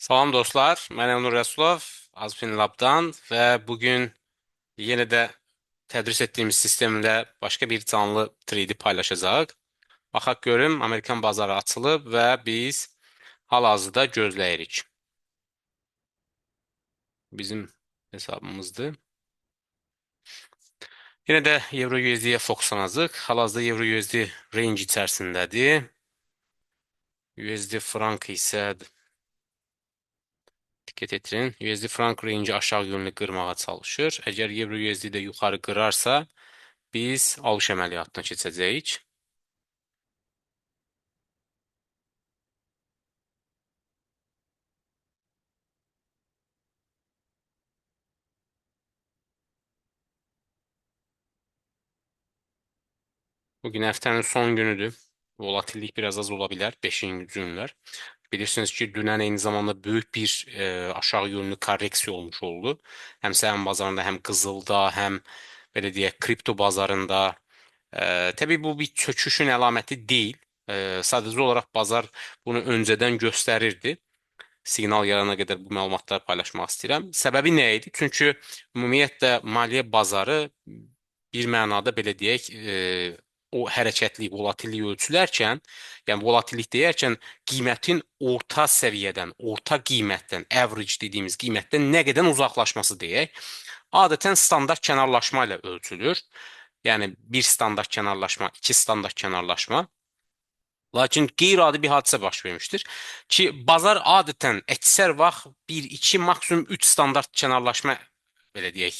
Salam dostlar, mən Elnur Rəsulov, Azfin Lab'dan və bugün yenə də tədris etdiyimiz sistemlə başqa bir canlı trade paylaşacaq. Baxaq görüm, Amerikan bazarı açılıb və biz hal-hazırda gözləyirik. Bizim hesabımızdır. Yenə də Euro USD-yə fokuslanacaq. Hal-hazırda Euro USD range içərisindədir. USD frank isə diqqət etirin. USD frank range aşağı yönlü qırmağa çalışır. Əgər Euro USD də yuxarı qırarsa, biz alış əməliyyatına keçəcəyik. Bugün həftənin son günüdür. Volatillik biraz az ola bilər, 5-ci günlər. Bilirsiniz ki, dünən eyni zamanda böyük bir aşağı yönlü korreksiya olmuş oldu. Həm səhəm bazarında, həm qızılda, həm belə deyək, kripto bazarında. Təbii bu bir çöküşün əlaməti deyil. Sadəcə olaraq bazar bunu öncədən göstərirdi. Siqnal yarana qədər bu məlumatları paylaşmaq istəyirəm. Səbəbi nə idi? Çünki ümumiyyətlə maliyyə bazarı bir mənada belə deyək, o hərəkətli, volatillik ölçülərkən, yəni volatillik deyərkən qiymətin orta səviyyədən, orta qiymətdən, average dediyimiz qiymətdən nə qədər uzaqlaşması deyək. Adətən standart kənarlaşma ilə ölçülür. Yəni bir standart kənarlaşma, iki standart kənarlaşma. Lakin qeyri-adi bir hadisə baş vermişdir ki, bazar adətən əksər vaxt 1, 2, maksimum 3 standart kənarlaşma belə deyək,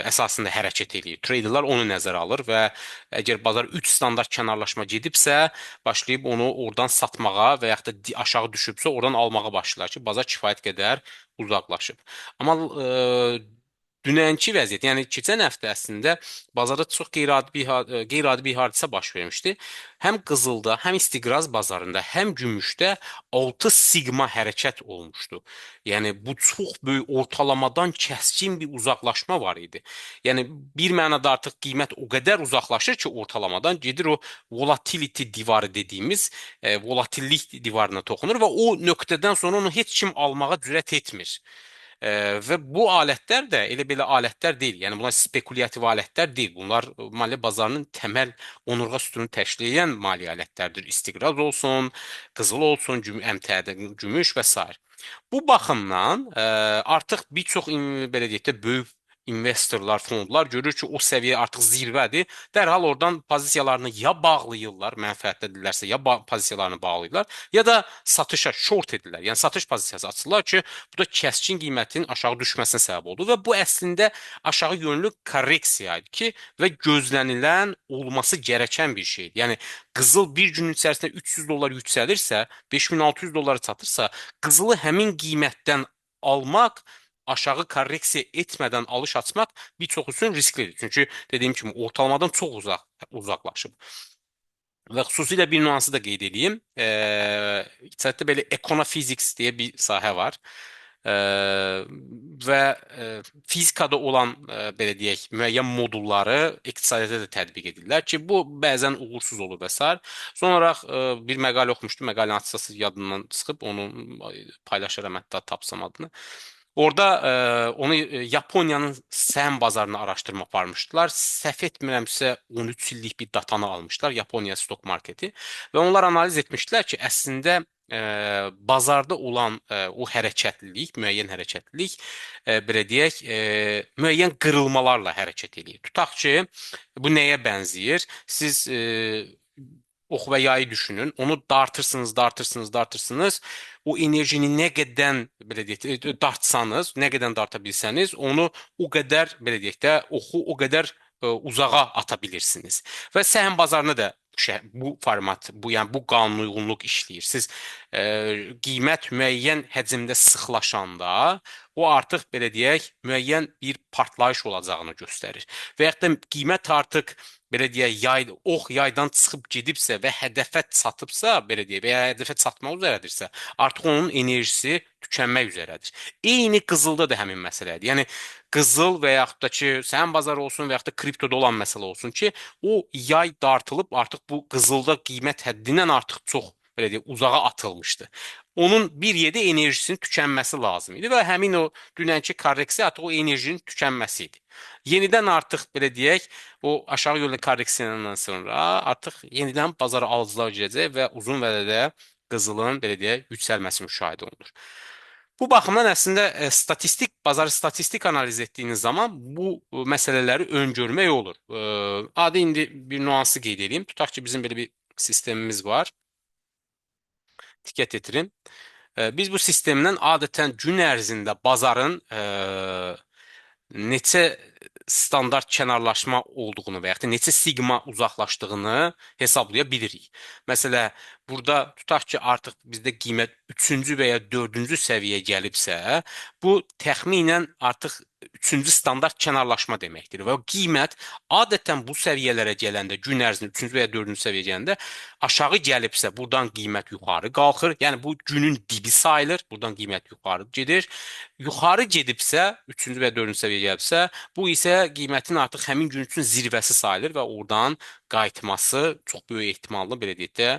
əsasında hərəkət eləyir. Traderlar onu nəzərə alır və əgər bazar 3 standart kənarlaşma gedibsə, başlayıb onu oradan satmağa və yaxud da aşağı düşübsə, oradan almağa başlayırlar ki, bazar kifayət qədər uzaqlaşıb. Amma dünənki vəziyyət, yəni keçən həftə əslində bazarda çox qeyri-adi bir hadisə baş vermişdi. Həm qızılda, həm istiqraz bazarında, həm gümüşdə 6 siqma hərəkət olmuşdu. Yəni bu çox böyük ortalamadan kəskin bir uzaqlaşma var idi. Yəni bir mənada artıq qiymət o qədər uzaqlaşır ki, ortalamadan gedir o volatility divarı dediyimiz volatillik divarına toxunur və o nöqtədən sonra onu heç kim almağa cürət etmir. Və bu alətlər də elə belə alətlər deyil. Yəni bunlar spekulyativ alətlər deyil. Bunlar maliyyə bazarının təməl onurğa sütununu təşkil edən maliyyə alətlərdir. İstiqraz olsun, qızıl olsun, əmtədə gümüş və s. Bu baxımdan artıq bir çox belə deyək də böyük investorlar, fondlar görür ki, o səviyyə artıq zirvədir. Dərhal oradan pozisiyalarını ya bağlayırlar, mənfəətlidirlərsə, ya pozisiyalarını bağlayırlar, ya da satışa short edirlər. Yəni satış pozisiyası açırlar ki, bu da kəskin qiymətin aşağı düşməsinə səbəb oldu və bu əslində aşağı yönlü korreksiya idi ki, və gözlənilən olması gərəkən bir şeydir. Yəni qızıl bir gün içərisində 300 dollar yüksəlirsə, 5600 dollara çatırsa, qızılı həmin qiymətdən almaq aşağı korreksiya etmədən alış açmaq bir çox üçün risklidir. Çünki dediyim kimi ortalamadan çox uzaqlaşıb. Və xüsusilə bir nüansı da qeyd edeyim. İqtisadda belə econophysix deyə bir sahə var. Və fizikada olan belə deyək, müəyyən modulları iqtisadiyyata da tətbiq edirlər ki, bu bəzən uğursuz olur və s. Sonra bir məqalə oxumuşdum, məqalənin açıqçası yadımdan çıxıb, onu paylaşaram hətta tapsam adını. Orada onu Yaponiyanın səhəm bazarını araşdırma aparmışdılar. Səhv etmirəmsə 13 illik bir datanı almışlar, Yaponiya stok marketi. Və onlar analiz etmişdilər ki, əslində bazarda olan o hərəkətlilik, müəyyən hərəkətlilik, belə deyək, müəyyən qırılmalarla hərəkət edir. Tutaq ki, bu nəyə bənzəyir? Siz ox və yayı düşünün. Onu dartırsınız, dartırsınız, dartırsınız. O enerjini nə qədər belə deyək, dartsanız, nə qədər darta bilsəniz, onu o qədər belə deyək də oxu o qədər uzağa ata bilirsiniz. Və səhəm bazarında da bu format, yəni bu qanuna uyğunluq işləyir. Siz qiymət müəyyən həcmdə sıxlaşanda, o artıq belə deyək, müəyyən bir partlayış olacağını göstərir. Və yaxud da qiymət artıq belə deyək, ox yaydan çıxıb gedibsə və hədəfə çatıbsa, belə deyək, və ya hədəfə çatmaq üzrədirsə, artıq onun enerjisi tükənmək üzrədir. Eyni qızılda da həmin məsələdir. Yəni qızıl və yaxud da ki, səhəm bazarı olsun və yaxud da kriptoda olan məsələ olsun ki, o yay dartılıb artıq bu qızılda qiymət həddindən artıq çox belə deyək, uzağa atılmışdı. onun bir yerdə enerjisinin tükənməsi lazım idi və həmin o dünənki korreksiya artıq o enerjinin tükənməsi idi. Yenidən artıq belə deyək, o aşağı yönlü korreksiyadan sonra artıq yenidən bazara alıcılar girəcək və uzun vədədə qızılın belə deyək yüksəlməsi müşahidə olunur. Bu baxımdan əslində bazarı statistik analiz etdiyiniz zaman bu məsələləri öngörmək olur. Adi indi bir nüansı qeyd edeyim. Tutaq ki, bizim belə bir sistemimiz var. Diqqət yetirin. Biz bu sistemdən adətən gün ərzində bazarın neçə standart kənarlaşma olduğunu və yaxud da neçə siqma uzaqlaşdığını hesablaya bilirik. Məsələn, burada tutaq ki, artıq bizdə qiymət 3-cü və ya 4-cü səviyyəyə gəlibsə, bu təxminən artıq 3-cü standart kənarlaşma deməkdir və o qiymət adətən bu səviyyələrə gələndə, gün ərzində 3-cü və ya 4-cü səviyyəyə gələndə aşağı gəlibsə, buradan qiymət yuxarı qalxır. Yəni bu günün dibi sayılır. Buradan qiymət yuxarı gedir. Yuxarı gedibsə, 3-cü və 4-cü səviyyəyə gəlibsə, bu isə qiymətin artıq həmin gün üçün zirvəsi sayılır və oradan qayıtması çox böyük ehtimalla belə deyək də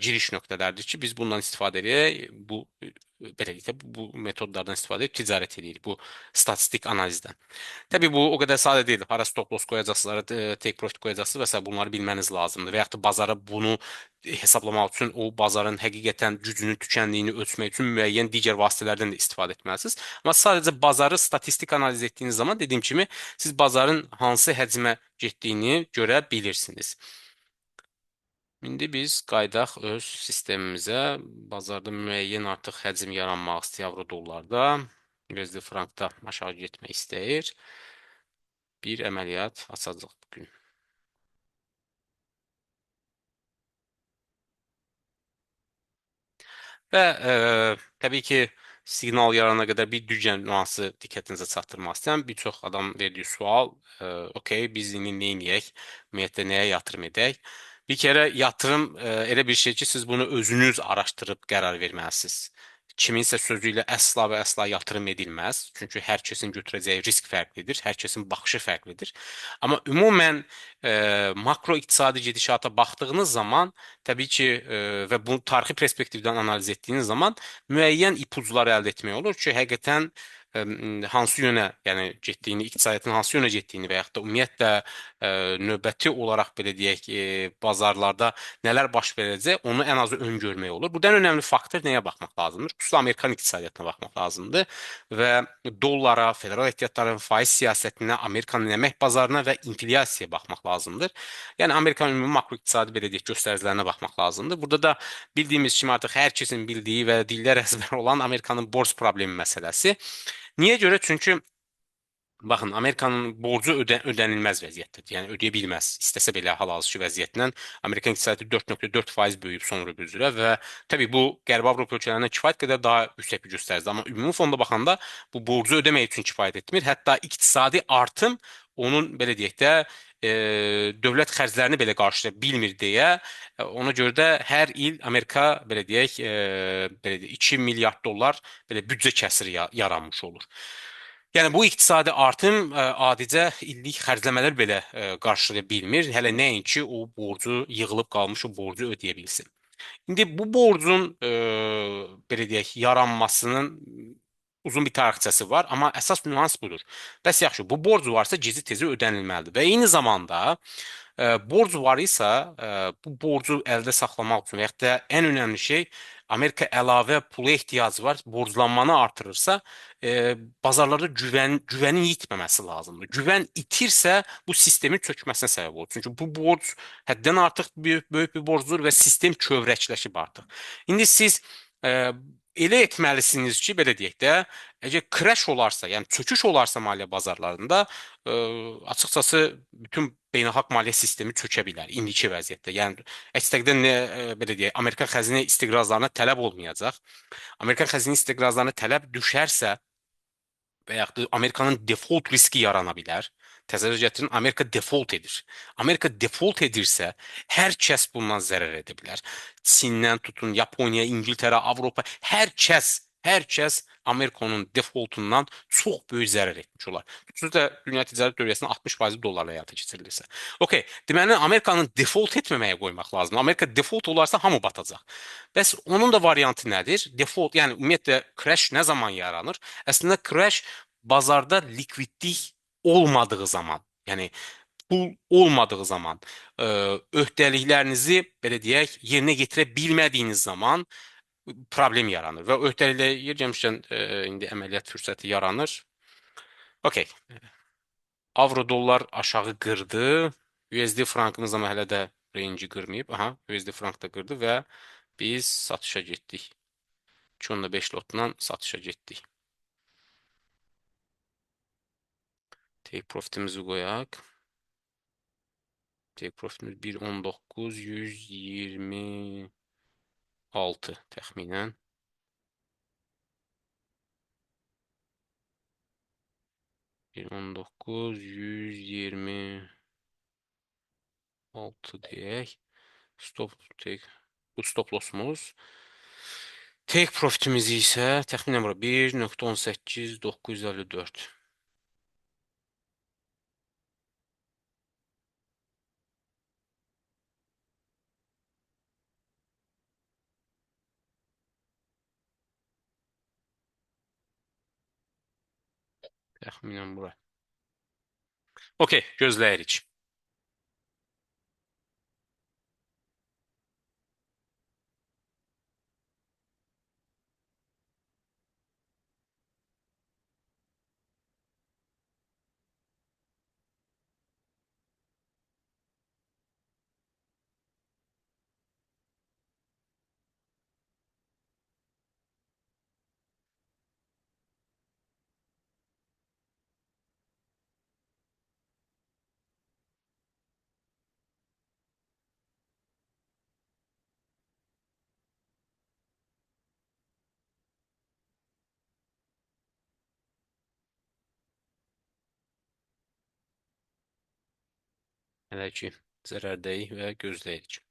giriş nöqtələridir ki, biz bundan istifadə edirik. Bu belə deyək də bu metodlardan istifadə edib ticarət edirik bu statistik analizdən. Təbii bu o qədər sadə deyil. Hara stop loss qoyacaqsınız, hara take profit qoyacaqsınız və s. bunları bilməniz lazımdır. Və yaxud da bazara bunu hesablamaq üçün o bazarın həqiqətən gücünün tükəndiyini ölçmək üçün müəyyən digər vasitələrdən də istifadə etməlisiniz. Amma sadəcə bazarı statistik analiz etdiyiniz zaman dediyim kimi siz bazarın hansı həcmə getdiyini görə bilirsiniz. İndi biz qaydaq öz sistemimizə. Bazarda müəyyən artıq həcm yaranmaq istəyir avro dollarda. USD frankda aşağı getmək istəyir. Bir əməliyyat açacaq bugün. Və təbii ki, siqnal yarana qədər bir digər nüansı diqqətinizə çatdırmaq istəyirəm. Bir çox adam verdiyi sual, okey, biz indi nə edək? Ümumiyyətlə nəyə yatırım edək? Bir kərə yatırım elə bir şey ki, siz bunu özünüz araşdırıb qərar verməlisiniz. Kiminsə sözü ilə əsla və əsla yatırım edilməz. Çünki hər kəsin götürəcəyi risk fərqlidir, hər kəsin baxışı fərqlidir. Amma ümumən makro iqtisadi gedişata baxdığınız zaman təbii ki, və bu tarixi perspektivdən analiz etdiyiniz zaman müəyyən ipuclar əldə etmək olur ki, həqiqətən hansı yönə, yəni getdiyini, iqtisadiyyatın hansı yönə getdiyini və yaxud da ümumiyyətlə növbəti olaraq belə deyək, bazarlarda nələr baş verəcək, onu ən azı öngörmək olur. Buradan önəmli faktor nəyə baxmaq lazımdır? Xüsusilə Amerikan iqtisadiyyatına baxmaq lazımdır və dollara, federal ehtiyatların faiz siyasətinə, Amerikanın əmək bazarına və inflyasiyaya baxmaq lazımdır. Yəni Amerikanın ümumi makroiqtisadi belə deyək göstəricilərinə baxmaq lazımdır. Burada da bildiyimiz kimi artıq hər kəsin bildiyi və dillər əzbər olan Amerikanın borc problemi məsələsi. Niyə görə? Çünki baxın, Amerikanın borcu ödənilməz vəziyyətdədir. Yəni ödəyə bilməz. İstəsə belə hal-hazırki vəziyyətlə Amerikan iqtisadiyyatı 4,4% böyüyüb son rübl üzrə və təbii bu Qərbi Avropa ölkələrindən kifayət qədər daha yüksək bir göstəricidir. Amma ümumi fonda baxanda bu borcu ödəmək üçün kifayət etmir. Hətta iqtisadi artım onun belə deyək də dövlət xərclərini belə qarşılaya bilmir deyə ona görə də hər il Amerika belə deyək, belə deyək 2 milyard dollar belə büdcə kəsiri yaranmış olur. Yəni bu iqtisadi artım adicə illik xərcləmələr belə qarşılaya bilmir. Hələ nəinki o borcu yığılıb qalmış o borcu ödəyə bilsin. İndi bu borcun belə deyək yaranmasının uzun bir tarixçəsi var, amma əsas nüans budur. Bəs yaxşı, bu borc varsa gec-tez ödənilməlidir və eyni zamanda borc var isə bu borcu əldə saxlamaq üçün və yaxud da ən önəmli şey Amerika əlavə pula ehtiyacı var, borclanmanı artırırsa bazarlarda güvənin itməməsi lazımdır. Güvən itirsə bu sistemin çökməsinə səbəb olur. Çünki bu borc həddən artıq böyük bir borcdur və sistem kövrəkləşib artıq. İndi siz elə etməlisiniz ki, belə deyək də, əgər crash olarsa, yəni çöküş olarsa maliyyə bazarlarında, açıqcası bütün beynəlxalq maliyyə sistemi çökə bilər indiki vəziyyətdə. Yəni əks təqdirdə belə deyək, Amerikan xəzinə istiqrazlarına tələb olmayacaq. Amerikan xəzinə istiqrazlarına tələb düşərsə və yaxud da Amerikanın default riski yarana bilər. Təsəvvür gətirin, Amerika default edir. Amerika default edirsə, hər kəs bundan zərər edə bilər. Çindən tutun, Yaponiya, İngiltərə, Avropa, hər kəs Hər kəs Amerikanın defoltundan çox böyük zərər etmiş olar. Xüsusilə dünya ticarət dövriyyəsinin 60% dollarla həyata keçirilirsə. Okay, deməli Amerikanın defolt etməməyə qoymaq lazımdır. Amerika defolt olarsa hamı batacaq. Bəs onun da variantı nədir? Default, yəni ümumiyyətlə crash nə zaman yaranır? Əslində crash bazarda likvidlik olmadığı zaman, yəni pul olmadığı zaman, öhdəliklərinizi belə deyək, yerinə yetirə bilmədiyiniz zaman problem yaranır və öhdəliklə yer gəlmişkən indi əməliyyat fürsəti yaranır. Okay. Avro dollar aşağı qırdı. USD frankımız amma hələ də range qırmayıb. Aha, USD frank da qırdı və biz satışa getdik. 2.5 lotdan satışa getdik. Take profitimizi qoyaq. Take profitimiz 1.19 126 təxminən. 1.19 126 deyək. Stop take. Bu stop lossumuz. Take profitimiz isə təxminən bura 1.18 954. Təxminən bura. Okay, gözləyirik. Hələ ki zərərdəyik və gözləyirik.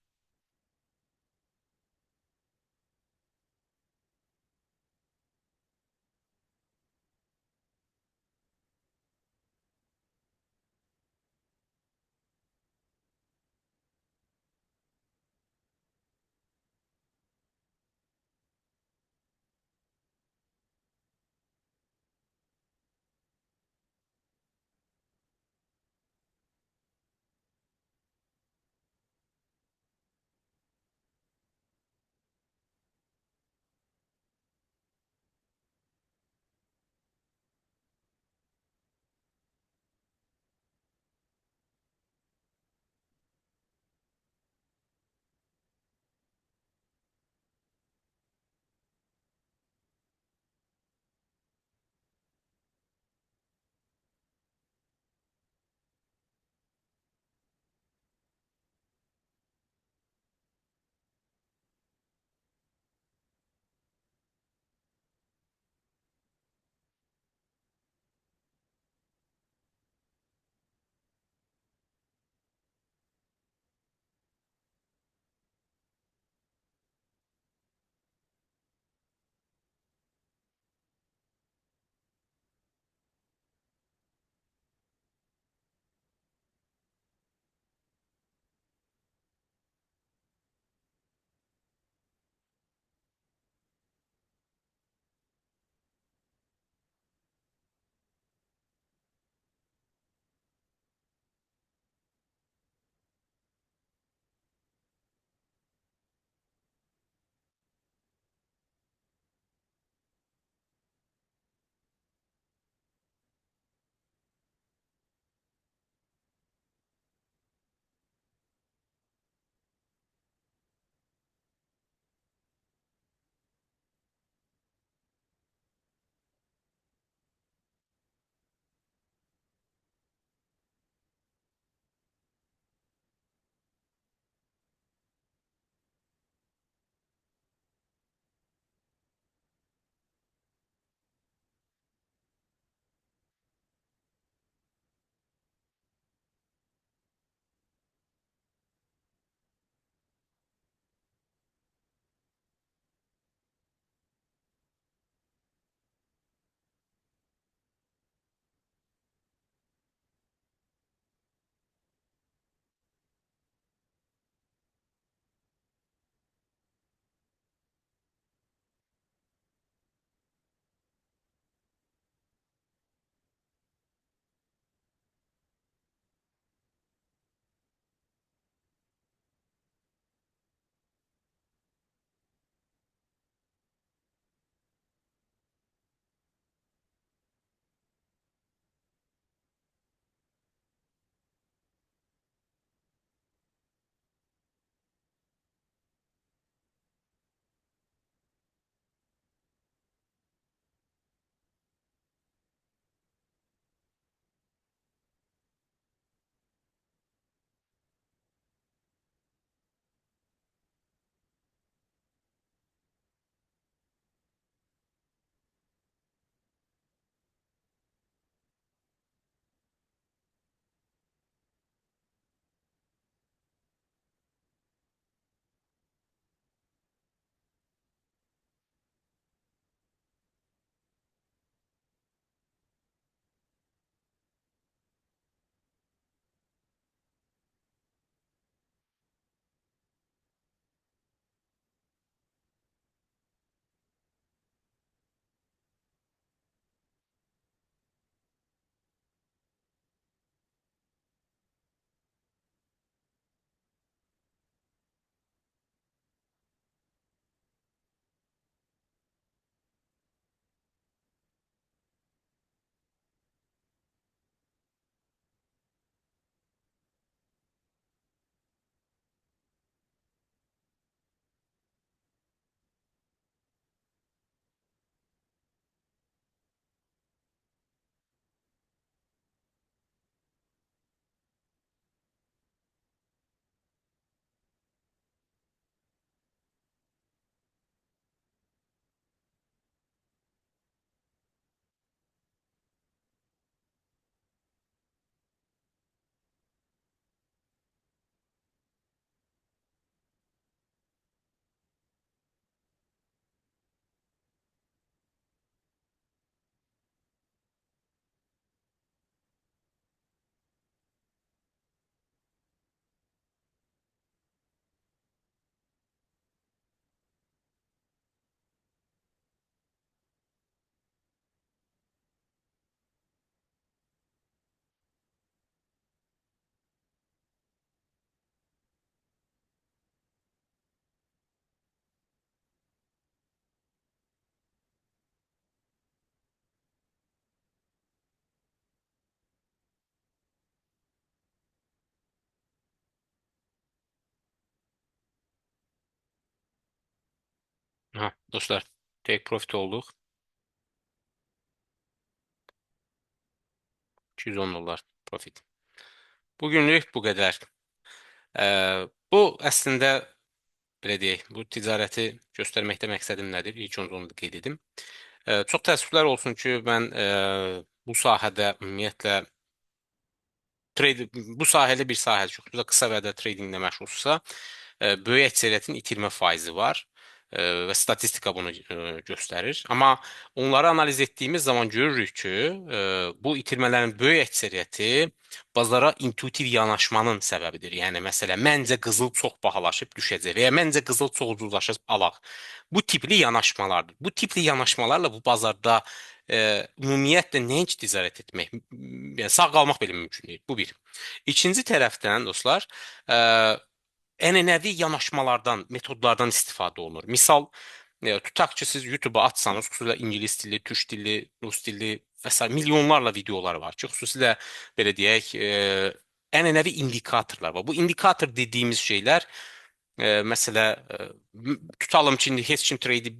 Ha, dostlar, take profit olduk. 210 dolar profit. Bugünlük bu qədər. Bu əslində belə deyək, bu ticarəti göstərməkdə məqsədim nədir? İlk öncə onu da qeyd edim. Çox təəssüflər olsun ki, mən bu sahədə ümumiyyətlə bu sahədə bir sahədir. Çox da qısa vədə tradinglə məşğulsa, böyük əksəriyyətin itirmə faizi var və statistika bunu göstərir. Amma onları analiz etdiyimiz zaman görürük ki, bu itirmələrin böyük əksəriyyəti bazara intuitiv yanaşmanın səbəbidir. Yəni məsələn, məncə qızıl çox bahalaşıb düşəcək və ya məncə qızıl çox ucuzlaşıb alaq. Bu tipli yanaşmalardır. Bu tipli yanaşmalarla bu bazarda ümumiyyətlə nəinki ticarət etmək, yəni sağ qalmaq belə mümkün deyil. Bu bir. İkinci tərəfdən dostlar, ənənəvi yanaşmalardan, metodlardan istifadə olunur. Misal, tutaq ki, siz YouTube-a atsanız, xüsusilə ingilis dilli, türk dilli, rus dilli və s. milyonlarla videolar var ki, xüsusilə belə deyək, ənənəvi indikatorlar var. Bu indikator dediyimiz şeylər məsələ tutalım ki, indi heç kim trade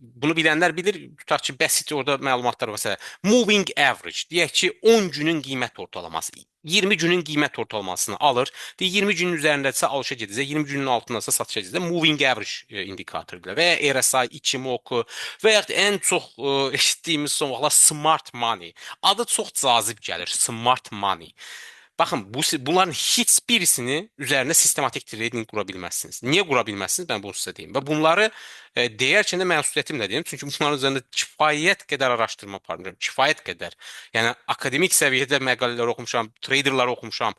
bunu bilənlər bilir. Tutaq ki, bəsit orada məlumatlar var. Məsələn, moving average deyək ki, 10 günün qiymət ortalaması. 20 günün qiymət ortalamasını alır. Deyir 20 günün üzərindədirsə alışa gedəcək, 20 günün altındasa satışa gedəcək. Moving average indikatordur və ya RSI, Ichimoku və ya ən çox eşitdiyimiz son vaxtlar smart money. Adı çox cazib gəlir. Smart money. Baxın, bunların heç birisini üzərində sistematik trading qura bilməzsiniz. Niyə qura bilməzsiniz? Mən bunu sizə deyim. Və bunları deyərkən də məsuliyyətimlə deyim. Çünki bunların üzərində kifayət qədər araşdırma aparmışam. Kifayət qədər. Yəni akademik səviyyədə məqalələr oxumuşam, traderlar oxumuşam.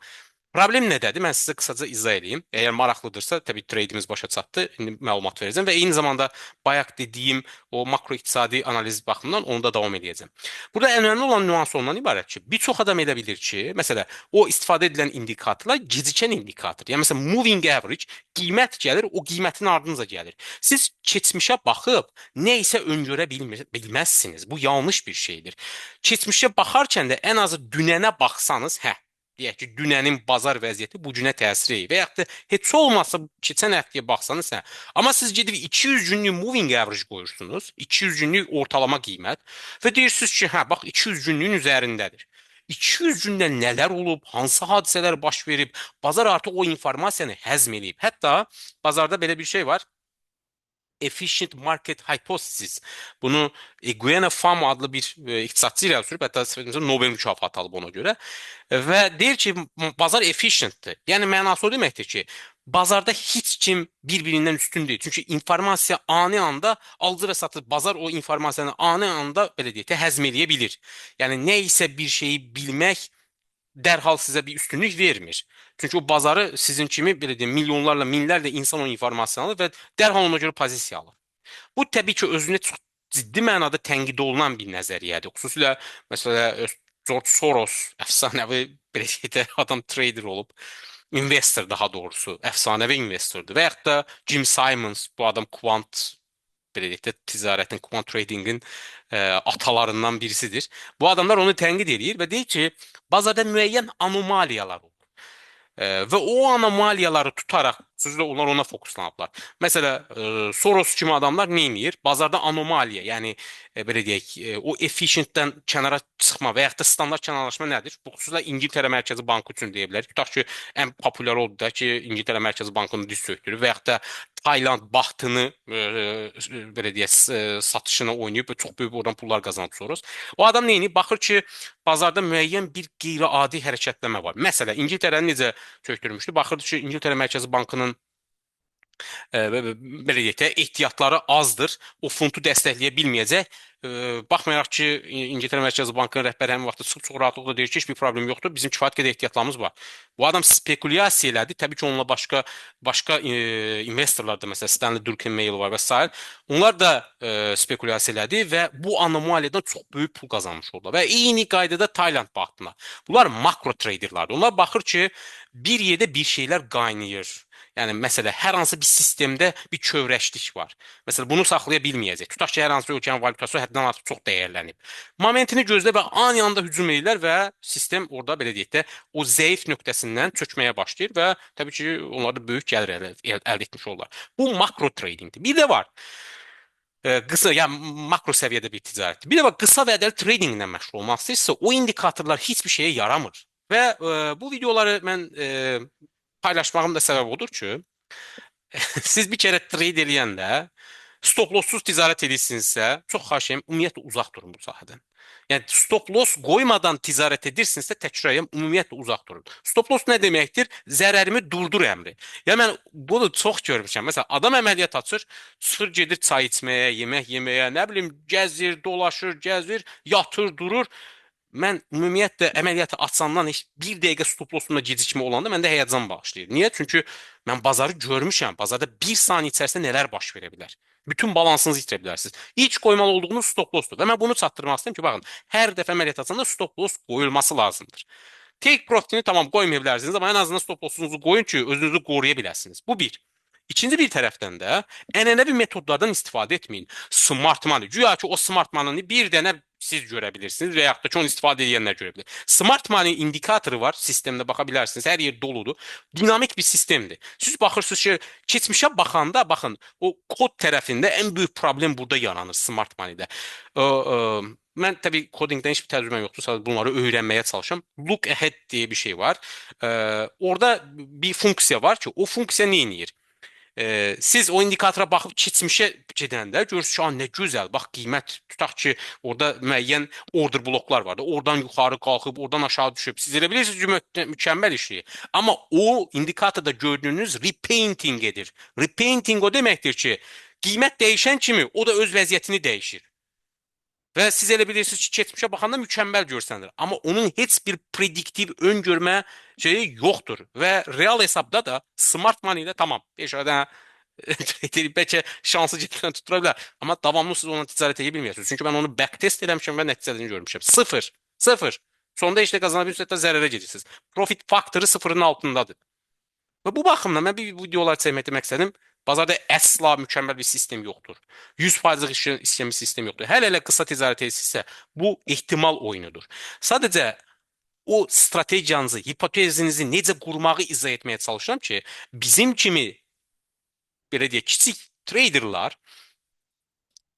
Problem nədədir? Mən sizə qısaca izah edeyim. Əgər maraqlıdırsa, təbii tradeimiz başa çatdı. İndi məlumat verəcəm və eyni zamanda bayaq dediyim o makroiqtisadi analiz baxımından onu da davam edəcəm. Burada ən önəmli olan nüans ondan ibarət ki, bir çox adam elə bilir ki, məsələn, o istifadə edilən indikatorlar gecikən indikator. Yəni məsələn, moving average qiymət gəlir, o qiymətin ardınca gəlir. Siz keçmişə baxıb nə isə öngörə bilməzsiniz. Bu yanlış bir şeydir. Keçmişə baxarkən də ən azı dünənə baxsanız, hə, deyək ki, dünənin bazar vəziyyəti bu günə təsir edir. Və yaxud da heç olmasa keçən həftəyə baxsanız, hə. Amma siz gedib 200 günlük moving average qoyursunuz, 200 günlük ortalama qiymət və deyirsiniz ki, hə, bax 200 günlüyün üzərindədir. 200 gündə nələr olub, hansı hadisələr baş verib, bazar artıq o informasiyanı həzm edib. Hətta bazarda belə bir şey var. Efficient Market Hypothesis. Bunu Guiana Fama adlı bir iqtisadçı ilə sürüb, hətta Nobel mükafatı alıb ona görə. Və deyir ki, bazar efficientdir. Yəni mənası o deməkdir ki, bazarda heç kim bir-birindən üstün deyil. Çünki informasiya ani anda alıcı və satıcı bazar o informasiyanı ani anda belə deyək, həzm eləyə bilir. Yəni nə isə bir şeyi bilmək dərhal sizə bir üstünlük vermir. Çünki o bazarı sizin kimi belə deyim, milyonlarla, minlərlə insan o informasiyanı alır və dərhal ona görə pozisiya alır. Bu təbii ki, özünə çox ciddi mənada tənqid olunan bir nəzəriyyədir. Xüsusilə məsələ George Soros əfsanəvi belə deyək də adam trader olub, investor daha doğrusu, əfsanəvi investordur. Və yaxud da Jim Simons, bu adam kvant belə deyək də ticarətin, kvant tradingin atalarından birisidir. Bu adamlar onu tənqid edir və deyir ki, bazarda müəyyən anomaliyalar olur. Və o anomaliyaları tutaraq, sözlə onlar ona fokuslanıblar. Məsələn, Soros kimi adamlar nə edir? Bazarda anomaliya, yəni belə deyək, o efficientdən kənara çıxma və yaxud da standart kənarlaşma nədir? Bu xüsusilə İngiltərə Mərkəzi Bankı üçün deyə bilərik. Tutaq ki, ən populyar oldu da ki, İngiltərə Mərkəzi Bankını diz çökdürür və yaxud da Tayland bahtını belə deyək, satışına oynayıb çox böyük oradan pullar qazanıb Soros. O adam nə edir? Baxır ki, bazarda müəyyən bir qeyri-adi hərəkətlənmə var. Məsələn, İngiltərəni necə çökdürmüşdü? Baxırdı ki, İngiltərə Mərkəzi Bankının belə deyək də, ehtiyatları azdır. O funtu dəstəkləyə bilməyəcək. Baxmayaraq ki, İngiltərə Mərkəzi Bankının rəhbəri həmin vaxtda çox rahatlıqla deyir ki, heç bir problem yoxdur. Bizim kifayət qədər ehtiyatlarımız var. Bu adam spekulyasiya elədi. Təbii ki, onunla başqa investorlar da, məsələn, Stanley Druckenmiller var və s. Onlar da spekulyasiya elədi və bu anomaliyadan çox böyük pul qazanmış oldular. Və eyni qaydada Tayland bahtına. Bunlar makro traderlardır. Onlar baxır ki, bir yerdə bir şeylər qaynayır. Yəni məsələn, hər hansı bir sistemdə bir kövrəşlik var. Məsələn, bunu saxlaya bilməyəcək. Tutaq ki, hər hansı bir ölkənin valutası həddən artıq çox dəyərlənib. Momentini gözlə və ani anda hücum edirlər və sistem orada belə deyək də o zəif nöqtəsindən çökməyə başlayır və təbii ki, onlar da böyük gəlir əldə etmiş olurlar. Bu makro tradingdir. Bir də var. Qısa, yəni makro səviyyədə bir ticarət. Bir də bax, qısa vədəli tradinglə məşğul olmaq istəyirsə, o indikatorlar heç bir şeyə yaramır. Və bu videoları mən paylaşmağım da səbəb odur ki, siz bir kərə trade eləyəndə stop lossuz ticarət edirsinizsə, çox xahiş edirəm, ümumiyyətlə uzaq durun bu sahədən. Yəni stop loss qoymadan ticarət edirsinizsə, təkrar edirəm, ümumiyyətlə uzaq durun. Stop loss nə deməkdir? Zərərimi durdur əmri. Yəni mən bunu çox görmüşəm. Məsələn, adam əməliyyat açır, çıxır gedir çay içməyə, yemək yeməyə, nə bilim, gəzir, dolaşır, gəzir, yatır, durur. Mən ümumiyyətlə əməliyyatı açandan heç bir dəqiqə stop lossumda gecikmə olanda məndə həyəcan başlayır. Niyə? Çünki mən bazarı görmüşəm. Bazarda bir saniyə içərisində nələr baş verə bilər. Bütün balansınızı itirə bilərsiniz. İlk qoymalı olduğunuz stop lossdur. Və mən bunu çatdırmaq istəyirəm ki, baxın, hər dəfə əməliyyat açanda stop loss qoyulması lazımdır. Take profitini tamam qoymaya bilərsiniz, amma ən azından stop lossunuzu qoyun ki, özünüzü qoruya biləsiniz. Bu bir. İkinci bir tərəfdən də ənənəvi metodlardan istifadə etməyin. Smart money. Güya ki o smart money-ni bir dənə siz görə bilirsiniz və yaxud da ki onu istifadə edənlər görə bilər. Smart money indikatoru var, sistemdə baxa bilərsiniz. Hər yer doludur. Dinamik bir sistemdir. Siz baxırsınız ki, keçmişə baxanda, baxın, o kod tərəfində ən böyük problem burada yaranır smart money-də. Mən təbii kodingdən heç bir təcrübəm yoxdur. Sadəcə bunları öyrənməyə çalışıram. Look ahead deyə bir şey var. Orada bir funksiya var ki, o funksiya nə edir? Siz o indikatora baxıb keçmişə gedəndə görürsünüz ki, nə gözəl, bax qiymət tutaq ki, orada müəyyən order bloklar var da, oradan yuxarı qalxıb, oradan aşağı düşüb. Siz elə bilirsiniz ki, mükəmməl işləyir. Amma o indikatorda gördüyünüz repainting edir. Repainting o deməkdir ki, qiymət dəyişən kimi o da öz vəziyyətini dəyişir. Və siz elə bilirsiniz ki, keçmişə baxanda mükəmməl görsənir. Amma onun heç bir prediktiv öngörmə şeyi yoxdur. Və real hesabda da smart money ilə tamam. 5 ayda bəlkə şansı ciddidən tutura bilər. Amma davamlı siz onunla ticarət edə bilmirsiniz. Çünki mən onu backtest eləmişəm və nəticələrini görmüşəm. Sıfır. Sıfır. Sonda işte qazana bilirsiniz, hətta zərərə gedirsiniz. Profit faktoru sıfırın altındadır. Və bu baxımdan mən bir videolar çəkməkdə məqsədim, bazarda əsla mükəmməl bir sistem yoxdur. 100%'lik işlemi sistem yoxdur. Hələ qısa ticarət edirsinizsə, bu ehtimal oyunudur. Sadəcə o strategiyanızı, hipotezinizi necə qurmağı izah etməyə çalışıram ki, bizim kimi belə deyək, kiçik traderlar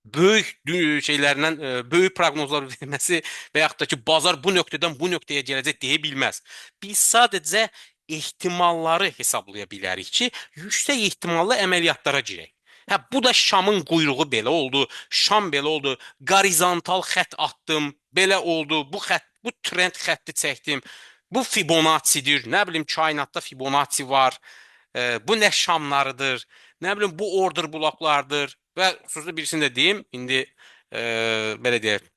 böyük şeylərlə böyük proqnozlar verməsi və yaxud da ki, bazar bu nöqtədən bu nöqtəyə gələcək deyə bilməz. Biz sadəcə ehtimalları hesablaya bilərik ki, yüksək ehtimallı əməliyyatlara girək. Hə, bu da Şamın quyruğu belə oldu, Şam belə oldu, qorizontal xətt atdım, belə oldu, bu trend xətti çəkdim. Bu Fibonacci'dir, nə bilim kainatda Fibonacci var, bu nə Şamlarıdır, nə bilim bu order bloklardır və xüsusi birisini də deyim, indi belə deyək,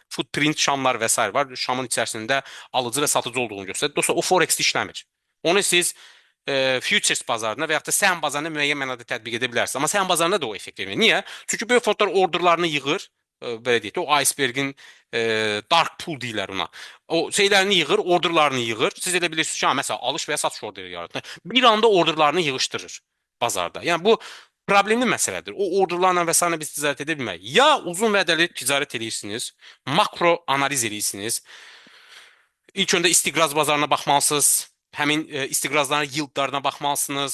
footprint Şamlar və s. var. Şamın içərisində alıcı və satıcı olduğunu göstərir. Dostlar, o Forex işləmir. Onu siz futures bazarına və yaxud da səhm bazarına müəyyən mənada tətbiq edə bilərsiniz. Amma səhm bazarına da o effekt vermir. Niyə? Çünki böyük fondlar orderlarını yığır, belə deyək də, o iceberg'in dark pool deyirlər ona. O şeylərini yığır, orderlarını yığır. Siz elə bilirsiniz ki, məsələn, alış və ya satış orderi yaratır. Bir anda orderlarını yığışdırır bazarda. Yəni bu problemli məsələdir. O orderlarla və s. biz ticarət edə bilmərik. Ya uzun vədəli ticarət edirsiniz, makro analiz edirsiniz. İlk öndə istiqraz bazarına baxmalısınız. Həmin istiqrazların yieldlarına baxmalısınız.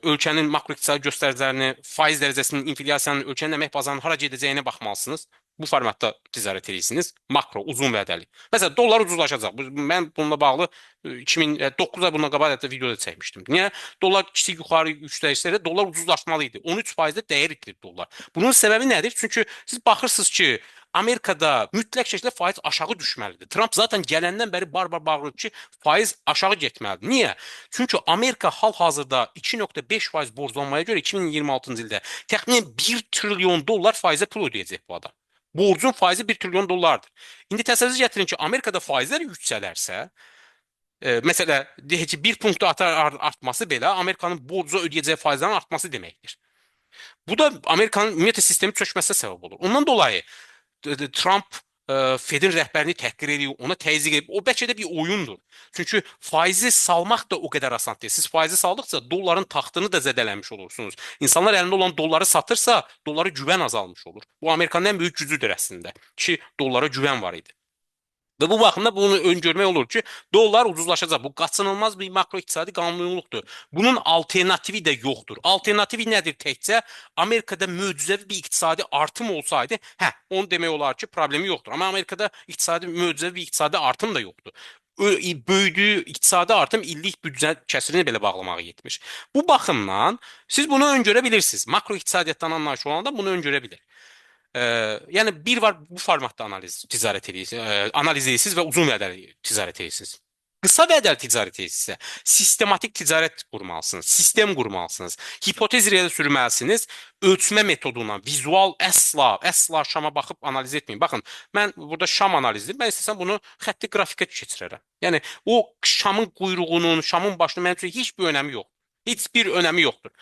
Ölkənin makroiqtisadi göstəricilərini, faiz dərəcəsinin, inflyasiyanın, ölkənin əmək bazarının hara gedəcəyine baxmalısınız. Bu formatda ticarət edirsiniz. Makro, uzun vədəli. Məsələn, dollar ucuzlaşacaq. Mən bununla bağlı 2009 ay bundan qabaq hətta videoda çəkmişdim. Niyə? Dollar kiçik yuxarı yüksəlişlərdə dollar ucuzlaşmalı idi. 13%-də dəyər itirib dollar. Bunun səbəbi nədir? Çünki siz baxırsınız ki, Amerikada mütləq şəkildə faiz aşağı düşməlidir. Trump zaten gələndən bəri bar-bar bağırır ki, faiz aşağı getməlidir. Niyə? Çünki Amerika hal-hazırda 2,5% borclanmaya görə 2026-cı ildə təxminən 1 trilyon dollar faizə pul ödəyəcək bu adam. Borcun faizi 1 trilyon dollardır. İndi təsəvvür gətirin ki, Amerikada faizlər yüksələrsə, məsələ, deyək ki, 1 punkt artması belə Amerikanın borca ödəyəcəyi faizlərin artması deməkdir. Bu da Amerikanın ümumiyyətlə sistemi çökməsinə səbəb olur. Ondan dolayı Trump Fed'in rəhbərini təhqir edir, ona təzyiq edir. O bəlkə də bir oyundur. Çünki faizi salmaq da o qədər asan deyil. Siz faizi saldıqca dolların taxtını da zədələmiş olursunuz. İnsanlar əlində olan dolları satırsa, dollara güvən azalmış olur. Bu Amerikanın ən böyük gücüdür əslində ki, dollara güvən var idi. Ve bu bakımda bunu öngörmək olur ki, dollar ucuzlaşacaq. Bu qaçınılmaz bir makroiqtisadi qanunluqdur. Bunun alternativi də yoxdur. Alternativi nədir təkcə? Amerikada möcüzəvi bir iqtisadi artım olsaydı, onu demək olar ki, problemi yoxdur. Amma Amerikada möcüzəvi bir iqtisadi artım da yoxdur. Böyüdüyü iqtisadi artım illik büdcə kəsirini belə bağlamağa yetmiş. Bu baxımdan siz bunu öngörə bilirsiniz. Makro iqtisadiyyatdan anlayış olanda bunu öngörə bilir. Yəni bir var bu formatda ticarət edirsiniz, analiz edirsiniz və uzun vədəli ticarət edirsiniz. Qısa vədəli ticarət edirsinizsə, sistematik ticarət qurmalısınız, sistem qurmalısınız, hipotez irəli sürməlisiniz, ölçmə metoduna, vizual əsla şama baxıb analiz etməyin. Baxın, mən burada şam analizidir, mən istəsəm bunu xətti qrafikə keçirərəm. Yəni o şamın quyruğunun, şamın başının mənim üçün heç bir önəmi yoxdur. Heç bir önəmi yoxdur.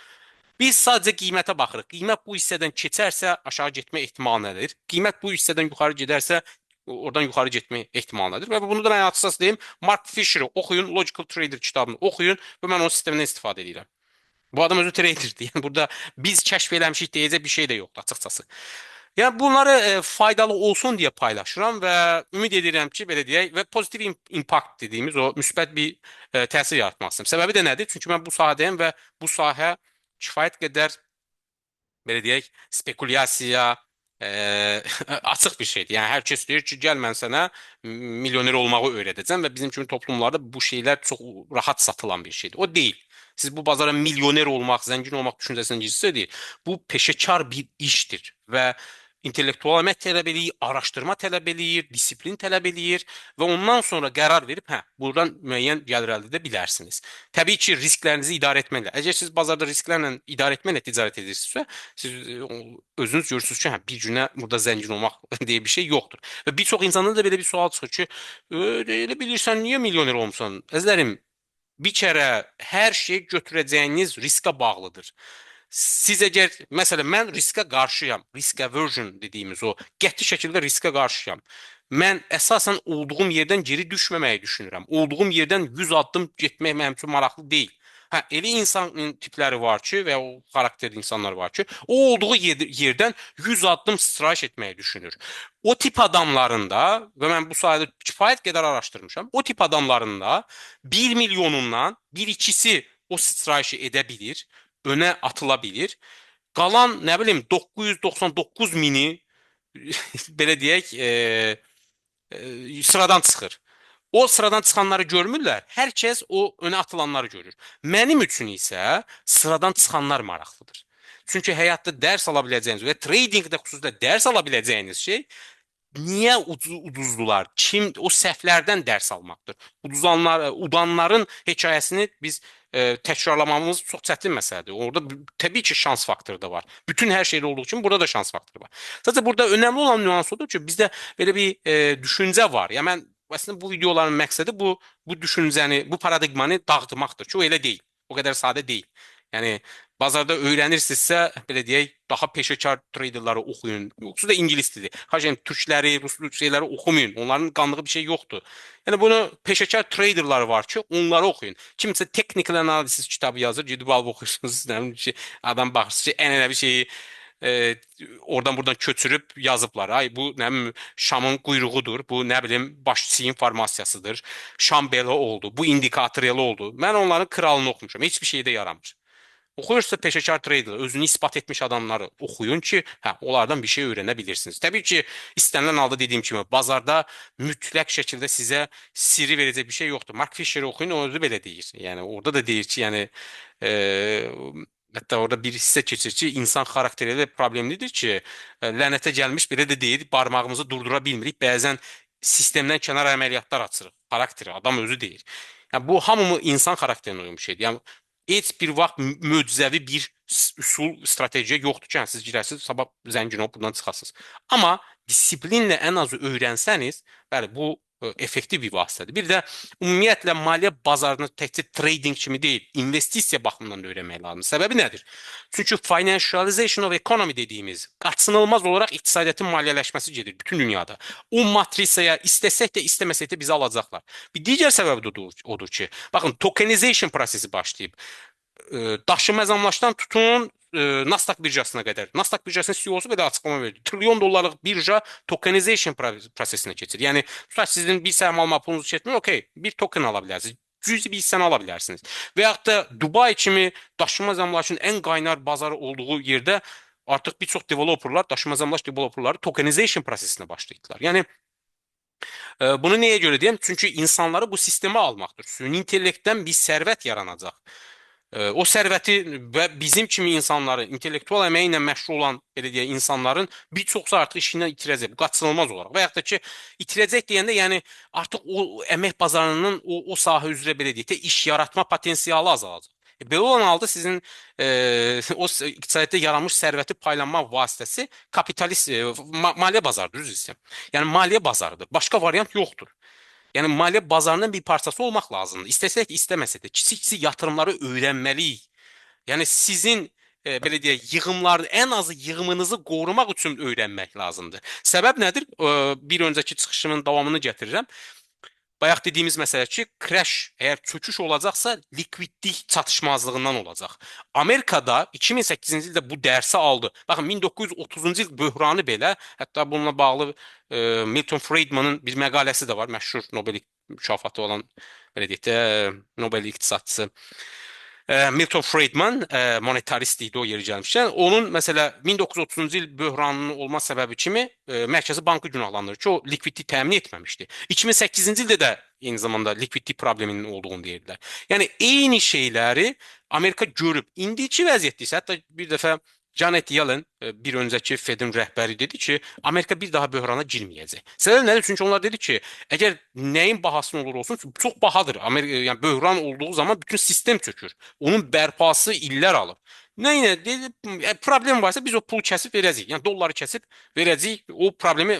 Biz sadəcə qiymətə baxırıq. Qiymət bu hissədən keçərsə aşağı getmə ehtimalı nədir? Qiymət bu hissədən yuxarı gedərsə oradan yuxarı getmə ehtimalı nədir? Və bunu da mən açıqcası deyim, Mark Fisher'i oxuyun, Logical Trader kitabını oxuyun və mən onun sistemindən istifadə edirəm. Bu adam özü traderdir. Yəni burada biz kəşf eləmişik deyəcək bir şey də yoxdur açıqcası. Yəni bunları faydalı olsun deyə paylaşıram və ümid edirəm ki, belə deyək və pozitiv impact dediyimiz o müsbət bir təsir yaratmaq istəyirəm. Səbəbi də nədir? Çünki mən bu sahədəyəm və bu sahə kifayət qədər belə deyək, spekulyasiya açıq bir şeydir. Yəni hər kəs deyir ki, gəl mən sənə milyoner olmağı öyrədəcəm və bizim kimi toplumlarda bu şeylər çox rahat satılan bir şeydir. O deyil. Siz bu bazara milyoner olmaq, zəngin olmaq düşüncəsindən girsə deyil. Bu peşəkar bir işdir və intellektual əmək tələb eləyir, araşdırma tələb eləyir, disiplin tələb eləyir və ondan sonra qərar verib, buradan müəyyən gəlir əldə edə bilərsiniz. Təbii ki, risklərinizi idarə etməklə. Əgər siz bazarda risklərlə idarə etməklə ticarət edirsinizsə, siz özünüz görürsünüz ki, bir günə burada zəngin olmaq deyə bir şey yoxdur. Və bir çox insandan da belə bir sual çıxır ki, elə bilirsən, niyə milyoner olmusan? Əzlərim, bir kərə hər şey götürəcəyiniz riskə bağlıdır. Siz əgər, məsələn, mən riskə qarşıyam, risk aversion dediyimiz o, qəti şəkildə riskə qarşıyam. Mən əsasən olduğum yerdən geri düşməməyi düşünürəm. Olduğum yerdən 100 addım getmək mənim üçün maraqlı deyil. Elə insan tipləri var ki, və o xarakterli insanlar var ki, o olduğu yerdən 100 addım sıçrayış etməyi düşünür. O tip adamlarında, və mən bu sayədə kifayət qədər araşdırmışam, o tip adamlarında 1 milyonundan 1-2'si o sıçrayışı edə bilir, önə atıla bilir. Qalan, nə bilim, 999 mini, belə deyək, sıradan çıxır. O sıradan çıxanları görmürlər, hər kəs o önə atılanları görür. Mənim üçün isə sıradan çıxanlar maraqlıdır. Çünki həyatda dərs ala biləcəyiniz və tradingdə xüsusilə dərs ala biləcəyiniz şey niyə uduzdular? Kim o səhvlərdən dərs almaqdır? Udanların hekayəsini biz təkrarlamamız çox çətin məsələdir. Orada təbii ki, şans faktoru da var. Bütün hər şeydə olduğu kimi burada da şans faktoru var. Sadəcə burada önəmli olan nüans odur ki, bizdə belə bir düşüncə var. Yəni mən əslində bu videoların məqsədi bu düşüncəni, bu paradigmanı dağıtmaqdır ki, o elə deyil. O qədər sadə deyil. Yəni bazarda öyrənirsinizsə, belə deyək, daha peşəkar traderları oxuyun. Yoxsa da ingilis dili. Xacım, türkləri, ruslu şeyləri oxumayın. Onların qandığı bir şey yoxdur. Yəni bunu peşəkar traderlar var ki, onları oxuyun. Kimsə technical analysis kitabı yazır, gedib alıb oxuyursunuz. Adam baxırsınız ki, ənənəvi şeyi oradan buradan köçürüb yazıblar. Ay bu nə bilim şamın quyruğudur. Bu nə bilim başçı informasiyasıdır. Şam belə oldu. Bu indikator elə oldu. Mən onların kralını oxumuşam. Heç bir şeydə yaramır. Oxuyursa peşəkar trader, özünü isbat etmiş adamları oxuyun ki, onlardan bir şey öyrənə bilirsiniz. Təbii ki, istənilən halda dediyim kimi, bazarda mütləq şəkildə sizə sirri verəcək bir şey yoxdur. Mark Fisher'i oxuyun, o özü belə deyir. Yəni orada da deyir ki, yəni hətta orada bir hissə keçir ki, insan xarakteri elə problemlidir ki, lənətə gəlmiş belə də deyir, barmağımızı durdura bilmirik. Bəzən sistemdən kənar əməliyyatlar açırıq. Xarakteri, adam özü deyir. Yəni bu hamı insan xarakterinə uyğun bir şeydir. Yəni heç bir vaxt möcüzəvi bir üsul, stratejiya yoxdur ki, siz girəsiniz, sabah zəngin olub bundan çıxasınız. Amma disiplinlə ən azı öyrənsəniz, bəli, bu effektiv bir vasitədir. Bir də ümumiyyətlə maliyyə bazarını təkcə trading kimi deyil, investisiya baxımından da öyrənmək lazımdır. Səbəbi nədir? Çünki financialization of economy dediyimiz qaçınılmaz olaraq iqtisadiyyatın maliyyələşməsi gedir bütün dünyada. O matrisaya istəsək də istəməsək də bizi alacaqlar. Bir digər səbəb də odur ki, baxın, tokenization prosesi başlayıb. daşınmaz əmlakdan tutun Nasdaq birjasına qədər. Nasdaq birjasının CEO-su belə açıqlama verdi. Trilyon dollarlıq birja tokenization prosesinə keçir. Yəni tutaq sizin bir səhəm alma pulunuzu çetmir, okey, bir token ala bilərsiniz. Cüzi bir hissəni ala bilərsiniz. Və yaxud da Dubai kimi daşınmaz əmlakın ən qaynar bazarı olduğu yerdə artıq bir çox developerlar, daşınmaz əmlak developerları tokenization prosesinə başlaydılar. Yəni bunu nəyə görə deyəm? Çünki insanları bu sistemə almaqdır. Süni intellektdən bir sərvət yaranacaq. O sərvəti və bizim kimi insanların, intellektual əməyi ilə məşğul olan belə deyək insanların bir çoxsu artıq işindən itirəcək. Bu qaçınılmaz olaraq. Və yaxud da ki, itirəcək deyəndə, yəni artıq o əmək bazarının o sahə üzrə belə deyək də iş yaratma potensialı azalacaq. Belə olan halda sizin o iqtisadiyyatda yaranmış sərvəti paylanma vasitəsi kapitalist maliyyə bazarıdır, düz desəm. Yəni maliyyə bazarıdır. Başqa variant yoxdur. Yəni maliyyə bazarının bir parçası olmaq lazımdır. İstəsək də, istəməsək də kiçik-kiçik yatırımları öyrənməliyik. Yəni sizin belə deyək, yığımlar, ən azı yığımınızı qorumaq üçün öyrənmək lazımdır. Səbəb nədir? Bir öncəki çıxışımın davamını gətirirəm. Bayaq dediyimiz məsələ ki, crash, əgər çöküş olacaqsa, likvidlik çatışmazlığından olacaq. Amerikada 2008-ci ildə bu dərsi aldı. Baxın, 1930-cu il böhranı belə, hətta bununla bağlı Milton Friedman'ın bir məqaləsi də var, məşhur Nobel mükafatı olan, belə deyək də, Nobel iqtisadçısı. Milton Friedman monetarist idi o yeri gəlmişkən. Onun məsələ 1930-cu il böhranının olma səbəbi kimi Mərkəzi Bankı günahlandırır ki, o likvidlik təmin etməmişdi. 2008-ci ildə də eyni zamanda likvidlik probleminin olduğunu deyirlər. Yəni eyni şeyləri Amerika görüb. İndiki vəziyyətdə isə hətta bir dəfə Janet Yellen, bir öncəki Fedin rəhbəri dedi ki, Amerika bir daha böhrana girməyəcək. Səbəb nədir? Çünki onlar dedi ki, əgər nəyin bahasına olur olsun, çox bahadır. Amerika, yəni böhran olduğu zaman bütün sistem çökür. Onun bərpası illər alır. Nə dedi? Problem varsa biz o pulu kəsib verəcəyik. Yəni dolları kəsib verəcəyik, o problemi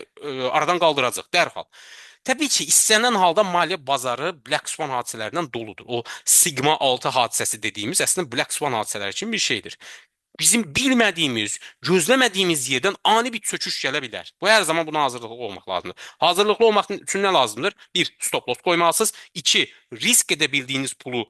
aradan qaldıracaq dərhal. Təbii ki, istənilən halda maliyyə bazarı Black Swan hadisələrindən doludur. O Sigma 6 hadisəsi dediyimiz əslində Black Swan hadisələri kimi bir şeydir. Bizim bilmədiyimiz, gözləmədiyimiz yerdən ani bir çöküş gələ bilər. Bu hər zaman buna hazırlıqlı olmaq lazımdır. Hazırlıqlı olmaq üçün nə lazımdır? Bir, stop loss qoymalısınız. İki, risk edə bildiyiniz pulu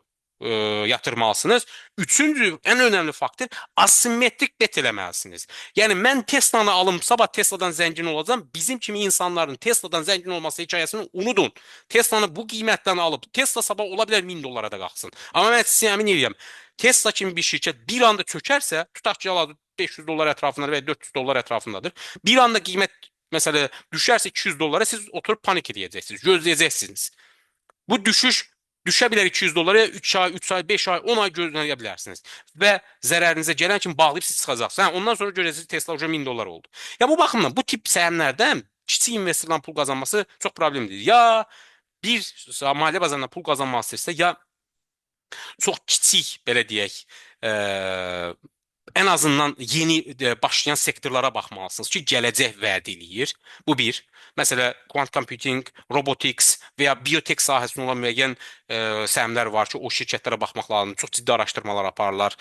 yatırmalısınız. Üçüncü, ən önəmli faktor, asimetrik bet eləməlisiniz. Yəni mən Tesla'nı alım, sabah Tesla'dan zəngin olacağam. Bizim kimi insanların Tesla'dan zəngin olması hekayəsini unudun. Tesla'nı bu qiymətdən alıb, Tesla sabah ola bilər 1000 dollara da qalxsın. Amma mən sizə əmin edirəm, Tesla kimi bir şirkət bir anda çökərsə, tutaq ki, 500 dollar ətrafındadır və 400 dollar ətrafındadır. Bir anda qiymət məsələ düşərsə 200 dollara, siz oturub panik edəcəksiniz, gözləyəcəksiniz. Bu düşə bilər 200 dollara, 3 ay, 3 ay, 5 ay, 10 ay gözləyə bilərsiniz. Və zərərinizə gələn kimi bağlayıb siz çıxacaqsınız. Ondan sonra görəcəksiniz Tesla 1000 dollar oldu. Ya bu baxımdan bu tip səhmlərdən kiçik investorların pul qazanması çox problemlidir. Ya bir maliyyə bazarından pul qazanmaq istəyirsə, ya çox kiçik, belə deyək, ən azından yeni başlayan sektorlara baxmalısınız ki, gələcək vəd eləyir. Bu bir. Məsələ, quant computing, robotics və ya biotek sahəsində olan müəyyən səhmlər var ki, o şirkətlərə baxmaq lazımdır. Çox ciddi araşdırmalar aparırlar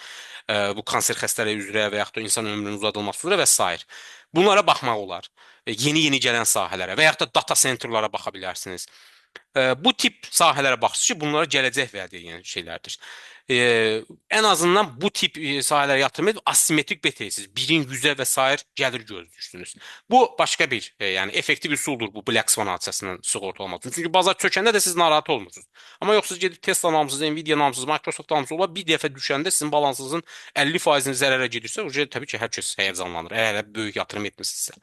bu kanser xəstəliyi üzrə və yaxud da insan ömrünün uzadılması üzrə və s. Bunlara baxmaq olar. Yeni gələn sahələrə və yaxud da data centerlara baxa bilərsiniz. Bu tip sahələrə baxsınız ki, bunlara gələcək vəd edən şeylərdir. Ən azından bu tip sahələrə yatırım edib asimetrik bet edirsiniz. Birin 100-ə və s. gəlir gözləyirsiniz. Bu başqa bir yəni effektiv üsuldur bu Black Swan hadisəsindən sığorta olmaq üçün. Çünki bazar çökəndə də siz narahat olmursunuz. Amma yoxsa gedib Tesla almısınız, Nvidia almısınız, Microsoft almısınız, ola bir dəfə düşəndə sizin balansınızın 50%-ni zərərə gedirsə, təbii ki, hər kəs həyəcanlanır. Əgər böyük yatırım etmisinizsə.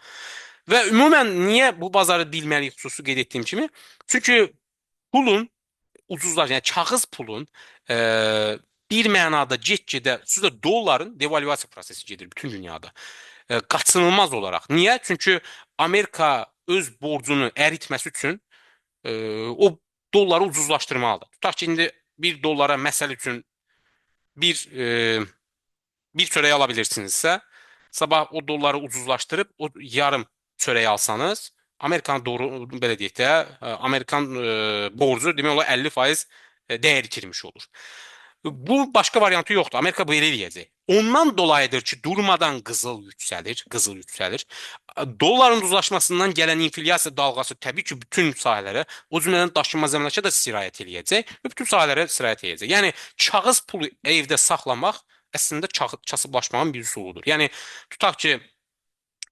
Və ümumən niyə bu bazarı bilməliyik xüsusi qeyd etdiyim kimi? Çünki pulun ucuzlar, yəni kağız pulun bir mənada get-gedə, xüsusilə dolların devalüasiya prosesi gedir bütün dünyada. Qaçınılmaz olaraq. Niyə? Çünki Amerika öz borcunu əritməsi üçün o dolları ucuzlaşdırmalıdır. Tutaq ki, indi 1 dollara məsəl üçün bir çörək ala bilirsinizsə, sabah o dolları ucuzlaşdırıb o yarım çörək alsanız, Amerikanın doğru belə deyək də, Amerikan borcu demək olar 50% dəyər itirmiş olur. Bu başqa variantı yoxdur. Amerika belə eləyəcək. Ondan dolayıdır ki durmadan qızıl yüksəlir, qızıl yüksəlir. Dolların uzlaşmasından gələn inflyasiya dalğası təbii ki, bütün sahələrə, o cümlədən daşınmaz əmlaka da sirayət eləyəcək və bütün sahələrə sirayət eləyəcək. Yəni kağız pulu evdə saxlamaq əslində kasıblaşmanın bir üsuludur. Yəni tutaq ki,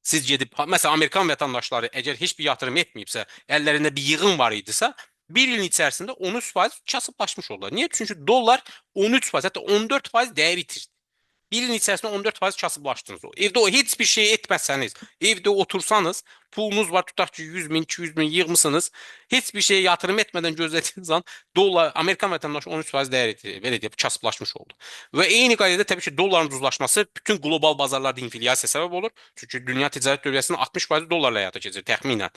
siz gedib, məsələn, Amerikan vətəndaşları əgər heç bir yatırım etməyibsə, əllərində bir yığın var idisə, bir ilin içərisində 13% kasıblaşmış oldular. Niyə? Çünki dollar 13%, hətta 14% dəyər itirdi. Bir ilin içərisində 14% kasıblaşdınız. Evdə o heç bir şey etməsəniz, evdə otursanız, pulunuz var, tutaq ki 100 min, 200 min yığmısınız, heç bir şeye yatırım etmədən gözlədiyiniz zaman dollar, Amerikan vətəndaşı 13% dəyər itirdi, belə deyib, kasıblaşmış oldu. Və eyni qaydada təbii ki, dolların uzlaşması bütün qlobal bazarlarda inflyasiya səbəb olur. Çünki dünya ticarət dövriyyəsinin 60% dollarla həyata keçirir təxminən.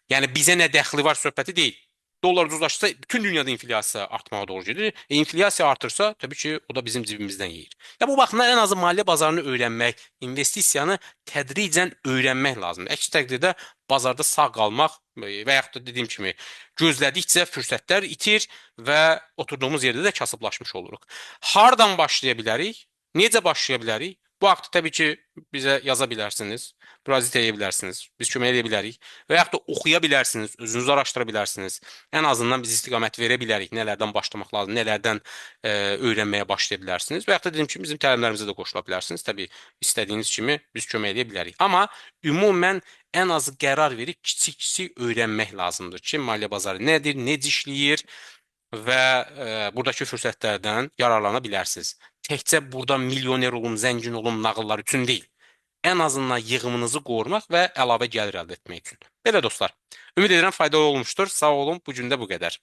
Yəni bizə nə dəxli var söhbəti deyil. Dollar uzlaşsa bütün dünyada inflyasiya artmağa doğru gedir. İnflyasiya artırsa tabii ki o da bizim cibimizden yeyir. Ya bu baxımdan en azı maliyyə bazarını öyrənmək, investisiyanı tədricən öyrənmək lazımdır. Əks təqdirdə bazarda sağ qalmaq və yaxud da dediyim kimi gözlədikcə fürsətlər itir və oturduğumuz yerdə də kasıblaşmış oluruq. Hardan başlaya bilərik? Necə başlaya bilərik? Bu haqda təbii ki bizə yaza bilərsiniz, müraciət edə bilərsiniz. Biz kömək edə bilərik və yaxud da oxuya bilərsiniz, özünüz araşdıra bilərsiniz. Ən azından biz istiqamət verə bilərik. Nələrdən başlamaq lazım, nələrdən öyrənməyə başlaya bilərsiniz. Və yaxud da dediyim kimi bizim təlimlərimizə də qoşula bilərsiniz. Təbii istədiyiniz kimi biz kömək edə bilərik. Amma ümumən ən azı qərar verib kiçik-kiçik öyrənmək lazımdır ki, maliyyə bazarı nədir, necə işləyir və buradakı fürsətlərdən yararlana bilərsiniz. Təkcə burada milyoner olum, zəngin olum nağıllar üçün deyil. Ən azından yığımınızı qorumaq və əlavə gəlir əldə etmək üçün. Belə dostlar, ümid edirəm faydalı olmuşdur. Sağ olun, bu gün də bu qədər.